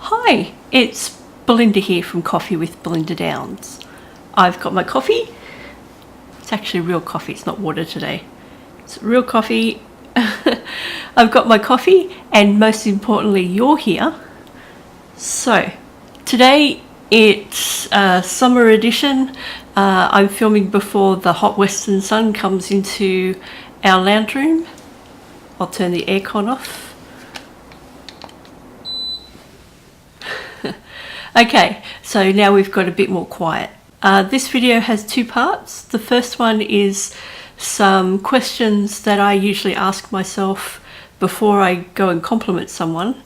Hi, it's Belinda here from Coffee with Belinda Downs. I've got my coffee. It's actually real coffee, it's not water today. It's real coffee. I've got my coffee, and most importantly, you're here. So, today it's summer edition. I'm filming before the hot western sun comes into our lounge room. I'll turn the aircon off. Okay, so now we've got a bit more quiet. This video has two parts. The first one is some questions that I usually ask myself before I go and compliment someone.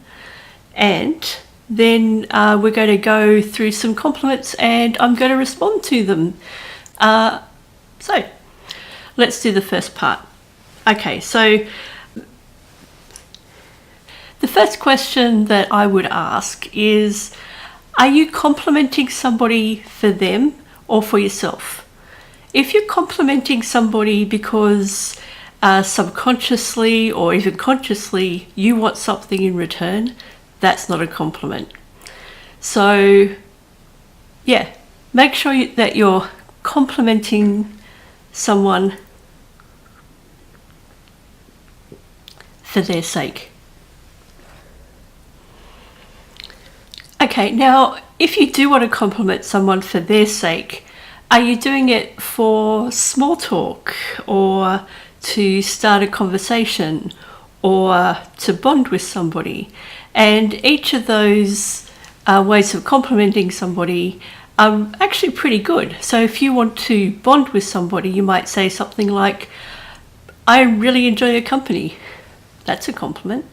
And then we're going to go through some compliments and I'm going to respond to them. So let's do the first part. Okay, so the first question that I would ask is, are you complimenting somebody for them or for yourself? If you're complimenting somebody because subconsciously or even consciously you want something in return, that's not a compliment. So yeah, make sure that you're complimenting someone for their sake. Okay, now if you do want to compliment someone for their sake, are you doing it for small talk or to start a conversation or to bond with somebody? And each of those ways of complimenting somebody are actually pretty good. So if you want to bond with somebody, you might say something like, I really enjoy your company. That's a compliment.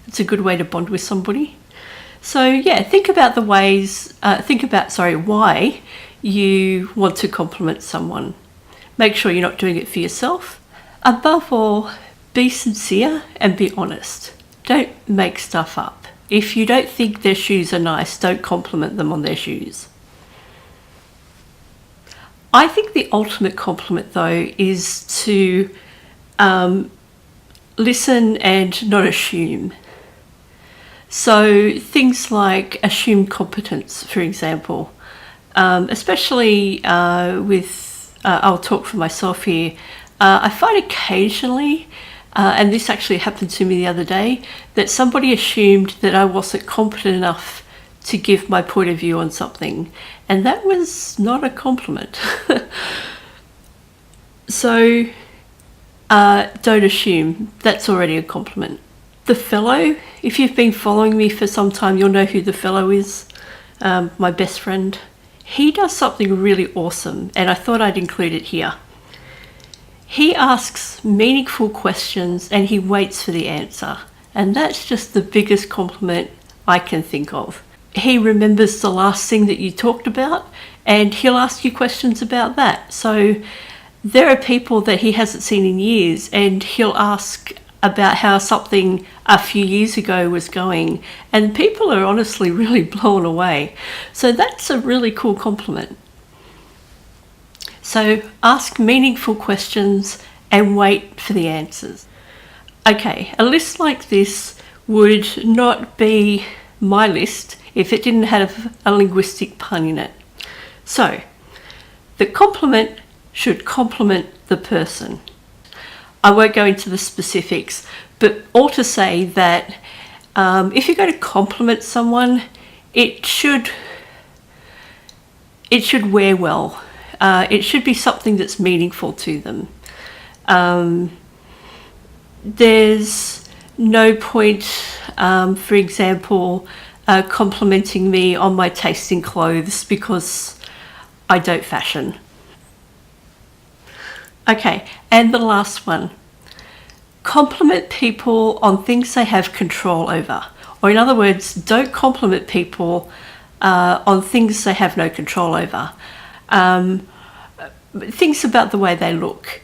It's a good way to bond with somebody. So yeah, think about the ways, why you want to compliment someone. Make sure you're not doing it for yourself. Above all, be sincere and be honest. Don't make stuff up. If you don't think their shoes are nice, don't compliment them on their shoes. I think the ultimate compliment though is to listen and not assume. So things like assumed competence, for example, especially with, I'll talk for myself here, I find occasionally, and this actually happened to me the other day, that somebody assumed that I wasn't competent enough to give my point of view on something, and that was not a compliment. So don't assume, that's already a compliment. The fellow, if you've been following me for some time, you'll know who the fellow is, my best friend. He does something really awesome, and I thought I'd include it here. He asks meaningful questions and he waits for the answer, and that's just the biggest compliment I can think of. He remembers the last thing that you talked about and he'll ask you questions about that. So there are people that he hasn't seen in years and he'll ask about how something a few years ago was going, and people are honestly really blown away. So that's a really cool compliment. So ask meaningful questions and wait for the answers. Okay, a list like this would not be my list if it didn't have a linguistic pun in it. So the compliment should compliment the person. I won't go into the specifics, but all to say that if you're going to compliment someone, it should wear well. It should be something that's meaningful to them. There's no point, for example, complimenting me on my taste in clothes because I don't fashion. Okay, and the last one. Compliment people on things they have control over. Or in other words, don't compliment people on things they have no control over. Things about the way they look.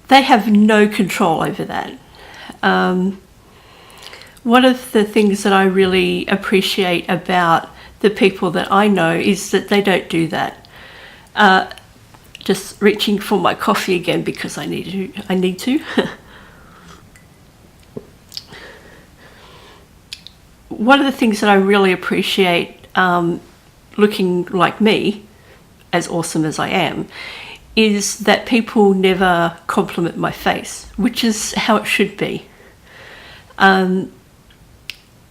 They have no control over that. One of the things that I really appreciate about the people that I know is that they don't do that. Just reaching for my coffee again because I need to. one of the things that I really appreciate looking like me, as awesome as I am, is that people never compliment my face, which is how it should be.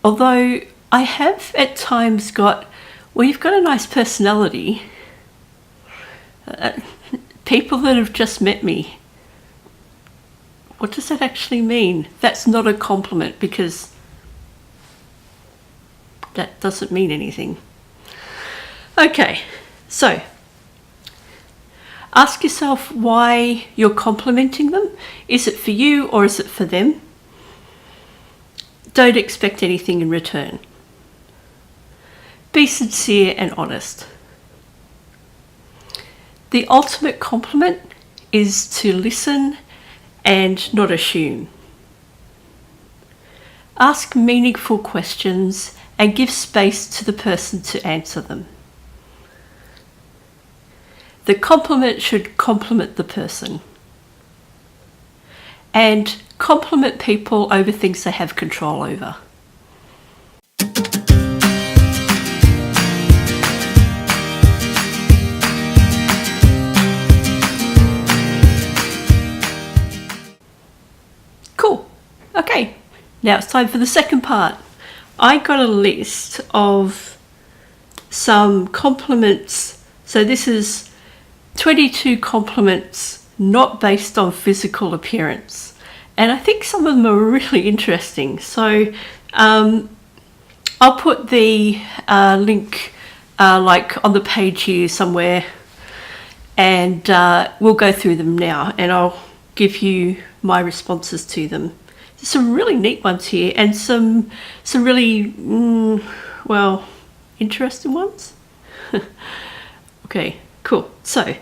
Although I have at times got, well, you've got a nice personality. People that have just met me, what does that actually mean? That's not a compliment, because that doesn't mean anything. Okay, so ask yourself why you're complimenting them. Is it for you or is it for them? Don't expect anything in return. Be sincere and honest. The ultimate compliment is to listen and not assume. Ask meaningful questions and give space to the person to answer them. The compliment should compliment the person. And compliment people over things they have control over. Cool. Okay, now it's time for the second part. I got a list of some compliments. So this is 22 compliments not based on physical appearance. And I think some of them are really interesting. So I'll put the link like on the page here somewhere, and we'll go through them now, and I'll give you my responses to them. There's some really neat ones here, and some really well, interesting ones. Okay, cool. So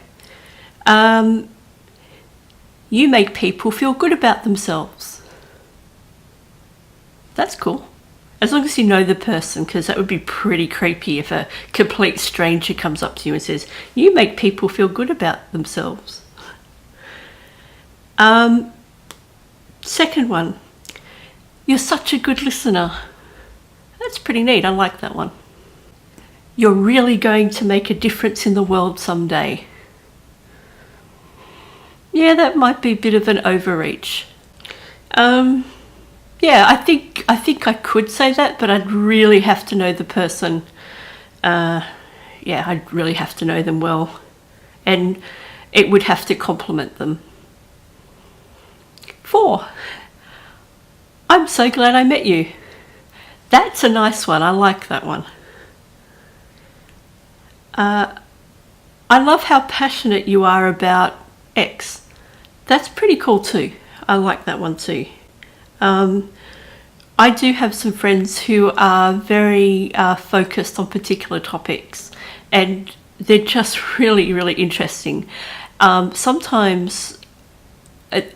you make people feel good about themselves. That's cool. As long as you know the person, because that would be pretty creepy if a complete stranger comes up to you and says, you make people feel good about themselves. Second one, you're such a good listener. That's pretty neat. I like that one. You're really going to make a difference in the world someday. Yeah, that might be a bit of an overreach. Yeah, I think I could say that, but I'd really have to know the person. Yeah, I'd really have to know them well, and it would have to compliment them. 4, I'm so glad I met you. That's a nice one. I like that one. I love how passionate you are about X. That's pretty cool too. I like that one too. I do have some friends who are very focused on particular topics, and they're just really, really interesting. Sometimes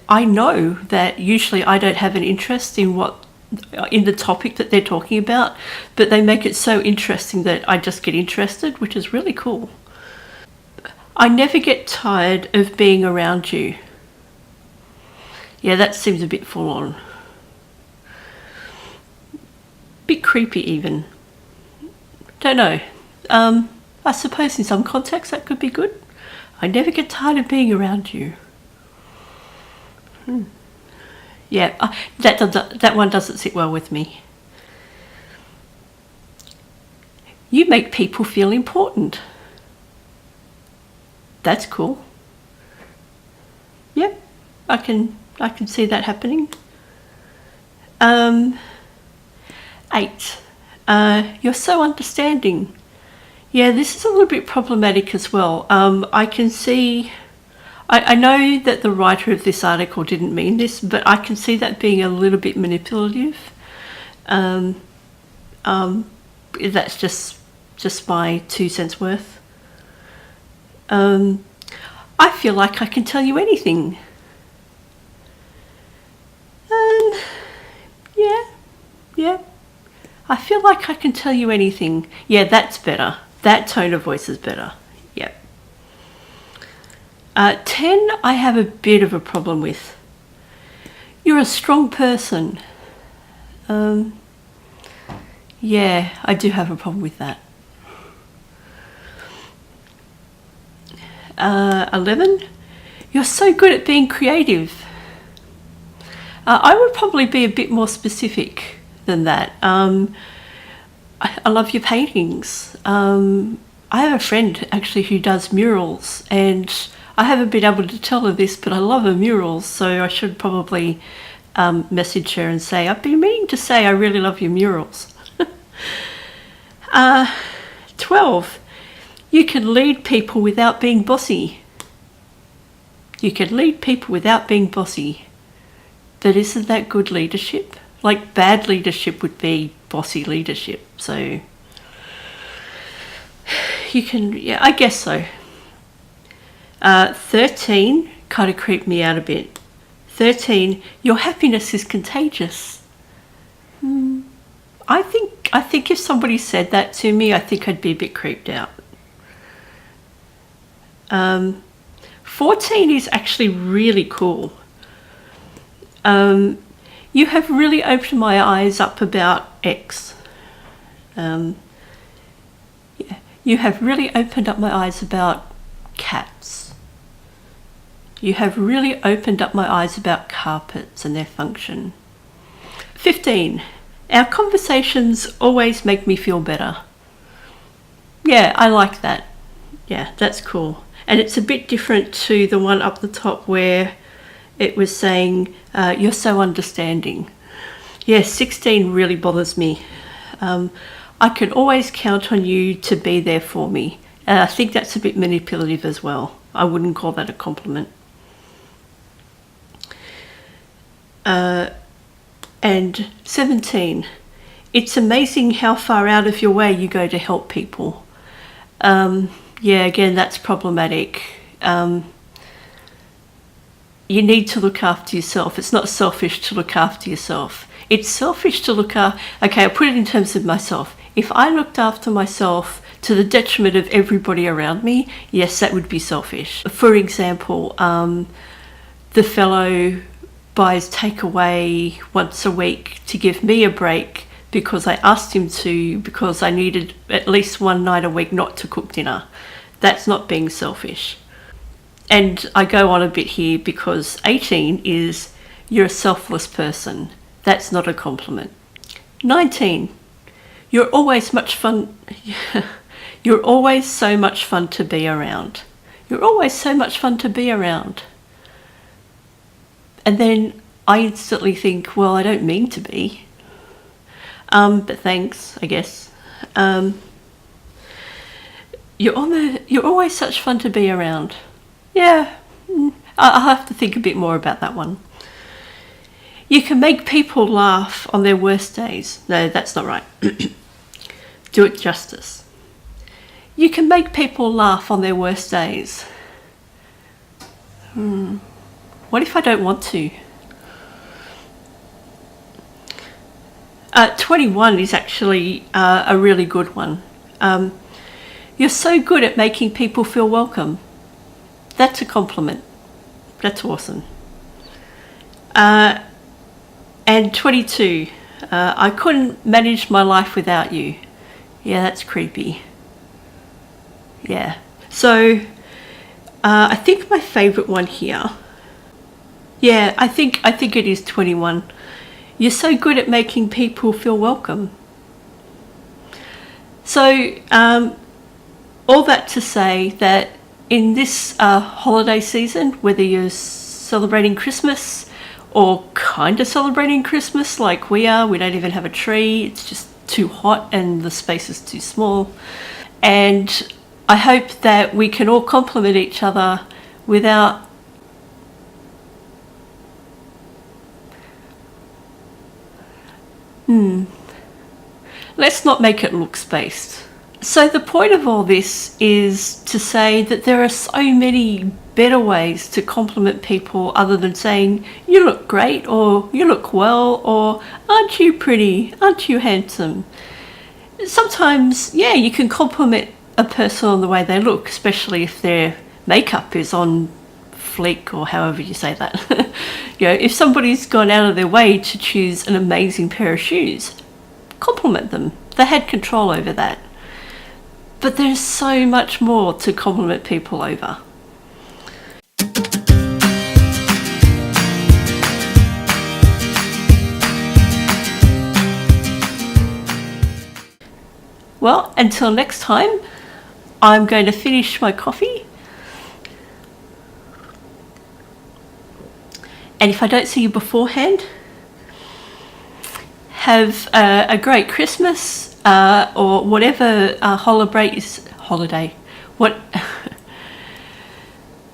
I know that usually I don't have an interest in the topic that they're talking about, but they make it so interesting that I just get interested, which is really cool. I never get tired of being around you. Yeah, that seems a bit full on. Bit creepy even. Don't know. I suppose in some contexts that could be good. I never get tired of being around you. Yeah, that one doesn't sit well with me. You make people feel important. That's cool. Yep, I can see that happening. 8, you're so understanding. Yeah, this is a little bit problematic as well. I can see, I know that the writer of this article didn't mean this, but I can see that being a little bit manipulative. That's just my 2 cents worth. I feel like I can tell you anything. Yeah. I feel like I can tell you anything. Yeah, that's better. That tone of voice is better. Yep. 10, I have a bit of a problem with. You're a strong person. Yeah, I do have a problem with that. 11, you're so good at being creative. I would probably be a bit more specific than that. I love your paintings. I have a friend actually who does murals, and I haven't been able to tell her this, but I love her murals, so I should probably message her and say, I've been meaning to say I really love your murals. 12, you can lead people without being bossy. You can lead people without being bossy. But isn't that good leadership? Like, bad leadership would be bossy leadership. So you can, yeah, I guess so. 13 kind of creeped me out a bit. 13, your happiness is contagious. I think if somebody said that to me, I think I'd be a bit creeped out. 14 is actually really cool. You have really opened my eyes up about X. Yeah. You have really opened up my eyes about cats. You have really opened up my eyes about carpets and their function. 15. Our conversations always make me feel better. Yeah, I like that. Yeah, that's cool. And it's a bit different to the one up the top where it was saying, you're so understanding. Yeah, 16 really bothers me. I can always count on you to be there for me. And I think that's a bit manipulative as well. I wouldn't call that a compliment. And 17, it's amazing how far out of your way you go to help people. Yeah, again, that's problematic. You need to look after yourself. It's not selfish to look after yourself. It's selfish to look after... Okay, I'll put it in terms of myself. If I looked after myself to the detriment of everybody around me, yes, that would be selfish. For example, the fellow buys takeaway once a week to give me a break because I asked him to, because I needed at least one night a week not to cook dinner. That's not being selfish. And I go on a bit here because 18 is you're a selfless person. That's not a compliment. 19, you're always much fun. You're always so much fun to be around. You're always so much fun to be around. And then I instantly think, well, I don't mean to be. But thanks, I guess. You're always such fun to be around. Yeah, I'll have to think a bit more about that one. You can make people laugh on their worst days. No, that's not right. Do it justice. You can make people laugh on their worst days. What if I don't want to? 21 is actually a really good one. You're so good at making people feel welcome. That's a compliment. That's awesome. And 22, I couldn't manage my life without you. Yeah, that's creepy. Yeah. So I think my favourite one here. Yeah, I think it is 21. You're so good at making people feel welcome. So all that to say that in this holiday season, whether you're celebrating Christmas or kind of celebrating Christmas like we are, we don't even have a tree, it's just too hot and the space is too small. And I hope that we can all compliment each other without let's not make it looks-based. So the point of all this is to say that there are so many better ways to compliment people other than saying, you look great, or you look well, or aren't you pretty, aren't you handsome? Sometimes, yeah, you can compliment a person on the way they look, especially if their makeup is on fleek, or however you say that. You know, if somebody's gone out of their way to choose an amazing pair of shoes, compliment them. They had control over that. But there's so much more to compliment people over. Well, until next time, I'm going to finish my coffee. And if I don't see you beforehand, have a great Christmas or whatever holiday. What?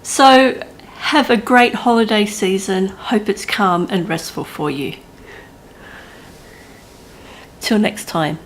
So have a great holiday season. Hope it's calm and restful for you. Till next time.